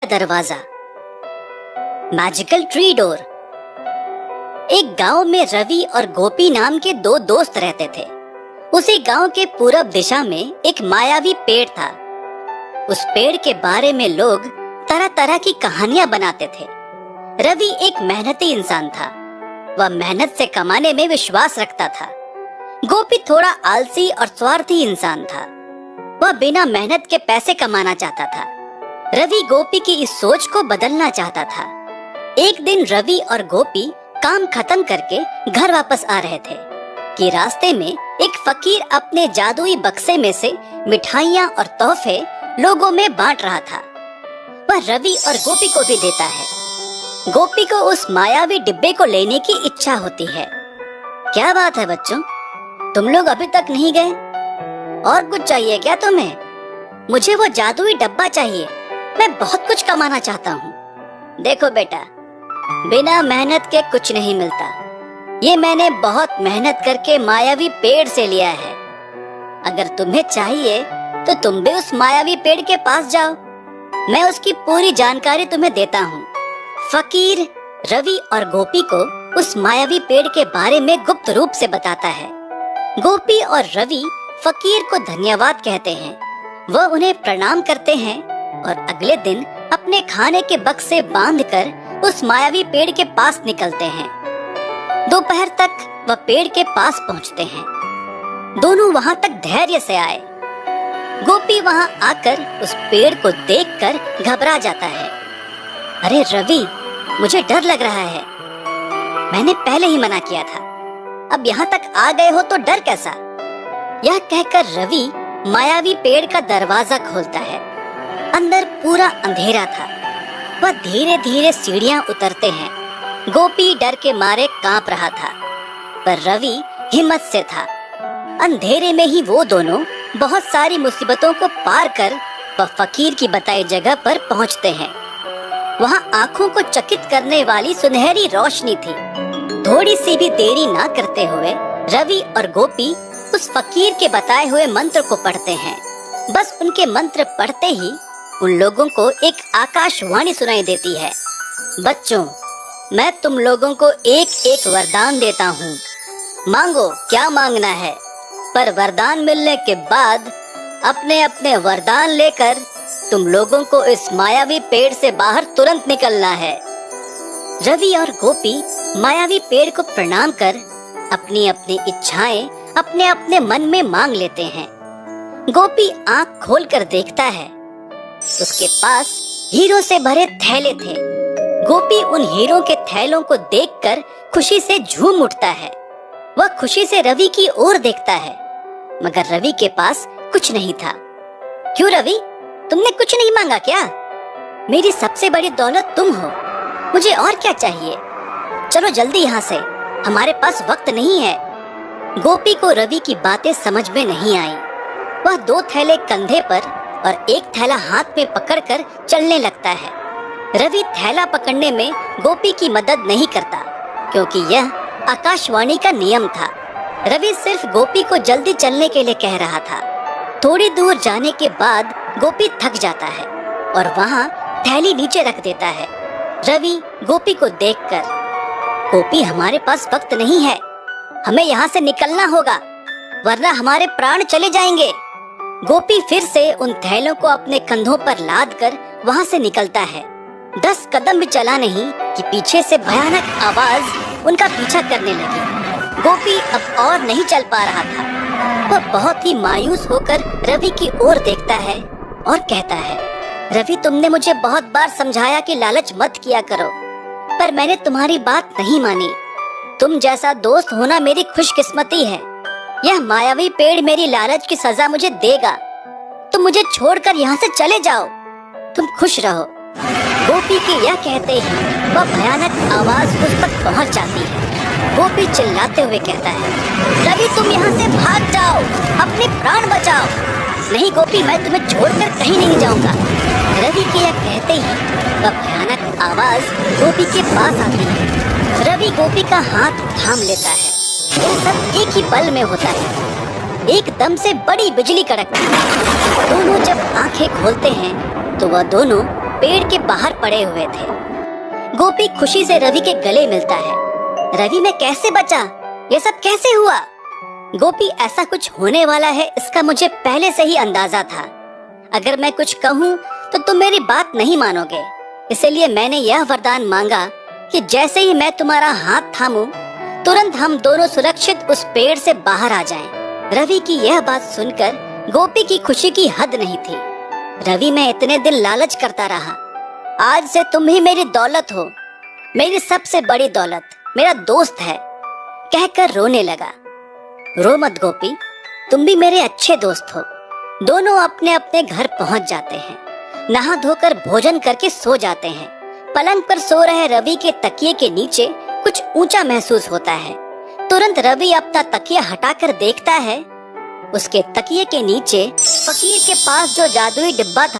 दरवाजा। Magical tree door. एक गांव में रवि और गोपी नाम के दो दोस्त रहते थे। उसी गांव के पूरब दिशा में एक मायावी पेड़ था। उस पेड़ के बारे में लोग तरह तरह की कहानियां बनाते थे। रवि एक मेहनती इंसान था। वह मेहनत से कमाने में विश्वास रखता था। गोपी थोड़ा आलसी और स्वार्थी इंसान था। वह बिना मेहनत के पैसे कमाना चाहता था। रवि गोपी की इस सोच को बदलना चाहता था। एक दिन रवि और गोपी काम खत्म करके घर वापस आ रहे थे कि रास्ते में एक फकीर अपने जादुई बक्से में से मिठाइयाँ और तोहफे लोगों में बांट रहा था। वह रवि और गोपी को भी देता है। गोपी को उस मायावी डिब्बे को लेने की इच्छा होती है। क्या बात है बच्चों, तुम लोग अभी तक नहीं गए? और कुछ चाहिए क्या तुम्हें? मुझे वो जादुई डब्बा चाहिए। मैं बहुत कुछ कमाना चाहता हूँ। देखो बेटा, बिना मेहनत के कुछ नहीं मिलता। ये मैंने बहुत मेहनत करके मायावी पेड़ से लिया है। अगर तुम्हें चाहिए तो तुम भी उस मायावी पेड़ के पास जाओ। मैं उसकी पूरी जानकारी तुम्हें देता हूँ। फकीर रवि और गोपी को उस मायावी पेड़ के बारे में गुप्त रूप से बताता है। गोपी और रवि फकीर को धन्यवाद कहते हैं। वह उन्हें प्रणाम करते हैं और अगले दिन अपने खाने के बक्से बांधकर उस मायावी पेड़ के पास निकलते हैं। दोपहर तक वह पेड़ के पास पहुंचते हैं। दोनों वहां तक धैर्य से आए। गोपी वहां आकर उस पेड़ को देखकर घबरा जाता है। अरे रवि, मुझे डर लग रहा है। मैंने पहले ही मना किया था। अब यहाँ तक आ गए हो तो डर कैसा? यह कहकर रवि मायावी पेड़ का दरवाजा खोलता है। अंदर पूरा अंधेरा था। वह धीरे धीरे सीढ़ियां उतरते हैं। गोपी डर के मारे कांप रहा था, पर रवि हिम्मत से था। अंधेरे में ही वो दोनों बहुत सारी मुसीबतों को पार कर वह फकीर की बताई जगह पर पहुंचते हैं। वहां आंखों को चकित करने वाली सुनहरी रोशनी थी। थोड़ी सी भी देरी ना करते हुए रवि और गोपी उस फकीर के बताए हुए मंत्र को पढ़ते हैं। बस उनके मंत्र पढ़ते ही उन लोगों को एक आकाशवाणी सुनाई देती है। बच्चों, मैं तुम लोगों को एक एक वरदान देता हूँ। मांगो क्या मांगना है, पर वरदान मिलने के बाद अपने अपने वरदान लेकर तुम लोगों को इस मायावी पेड़ से बाहर तुरंत निकलना है। रवि और गोपी मायावी पेड़ को प्रणाम कर अपनी अपनी इच्छाएं अपने अपने मन में मांग लेते हैं। गोपी आंख खोलकर देखता है। उसके पास हीरों से भरे थैले थे। गोपी उन हीरों के थैलों को देखकर खुशी से झूम उठता है। वह खुशी से रवि की ओर देखता है, मगर रवि के पास कुछ नहीं था। क्यों रवि, तुमने कुछ नहीं मांगा क्या? मेरी सबसे बड़ी दौलत तुम हो। मुझे और क्या चाहिए? चलो जल्दी यहाँ से, हमारे पास वक्त नहीं है। गोपी को रवि की बातें समझ में नहीं आई। वह दो थैले कंधे पर और एक थैला हाथ में पकड़कर चलने लगता है। रवि थैला पकड़ने में गोपी की मदद नहीं करता, क्योंकि यह आकाशवाणी का नियम था। रवि सिर्फ गोपी को जल्दी चलने के लिए कह रहा था। थोड़ी दूर जाने के बाद गोपी थक जाता है और वहाँ थैली नीचे रख देता है। रवि गोपी को देखकर, गोपी हमारे पास वक्त नहीं है, हमें यहाँ से निकलना होगा, वरना हमारे प्राण चले जाएंगे। गोपी फिर से उन थैलों को अपने कंधों पर लाद कर वहाँ से निकलता है। 10 कदम भी चला नहीं कि पीछे से भयानक आवाज उनका पीछा करने लगी। गोपी अब और नहीं चल पा रहा था। वह बहुत ही मायूस होकर रवि की ओर देखता है और कहता है, रवि, तुमने मुझे बहुत बार समझाया कि लालच मत किया करो, पर मैंने तुम्हारी बात नहीं मानी। तुम जैसा दोस्त होना मेरी खुशकिस्मती है। यह मायावी पेड़ मेरी लालच की सजा मुझे देगा। तुम मुझे छोड़कर यहाँ से चले जाओ। तुम खुश रहो। गोपी के यह कहते ही वह भयानक आवाज उस तक पहुँच जाती है। गोपी चिल्लाते हुए कहता है, रवि, तुम यहाँ से भाग जाओ, अपने प्राण बचाओ। नहीं गोपी, मैं तुम्हें छोड़कर कहीं नहीं जाऊंगा। रवि के यह कहते ही वह भयानक आवाज गोपी के पास आती है। रवि गोपी का हाथ थाम लेता है। यह सब एक ही पल में होता है। एकदम से बड़ी बिजली कड़कती है। दोनों जब आंखें खोलते हैं तो वह दोनों पेड़ के बाहर पड़े हुए थे। गोपी खुशी से रवि के गले मिलता है। रवि मैं कैसे बचा? ये सब कैसे हुआ? गोपी ऐसा कुछ होने वाला है इसका मुझे पहले से ही अंदाजा था। अगर मैं कुछ कहूँ तो तुम मेरी बात नहीं मानोगे, इसलिए मैंने यह वरदान मांगा कि जैसे ही मैं तुम्हारा हाथ थामूं, तुरंत हम दोनों सुरक्षित उस पेड़ से बाहर आ जाएं। रवि की यह बात सुनकर गोपी की खुशी की हद नहीं थी। रवि मैं इतने दिन लालच करता रहा, आज से तुम ही मेरी दौलत हो, मेरी सबसे बड़ी दौलत, मेरा दोस्त है, कहकर रोने लगा। रो मत गोपी, तुम भी मेरे अच्छे दोस्त हो। दोनों अपने अपने घर पहुंच जाते हैं, नहा धोकर भोजन करके सो जाते हैं। पलंग पर सो रहे रवि के तकिए के नीचे कुछ ऊंचा महसूस होता है। तुरंत रवि अपना तकिया हटाकर देखता है, उसके तकिए के नीचे फकीर के पास जो जादुई डिब्बा था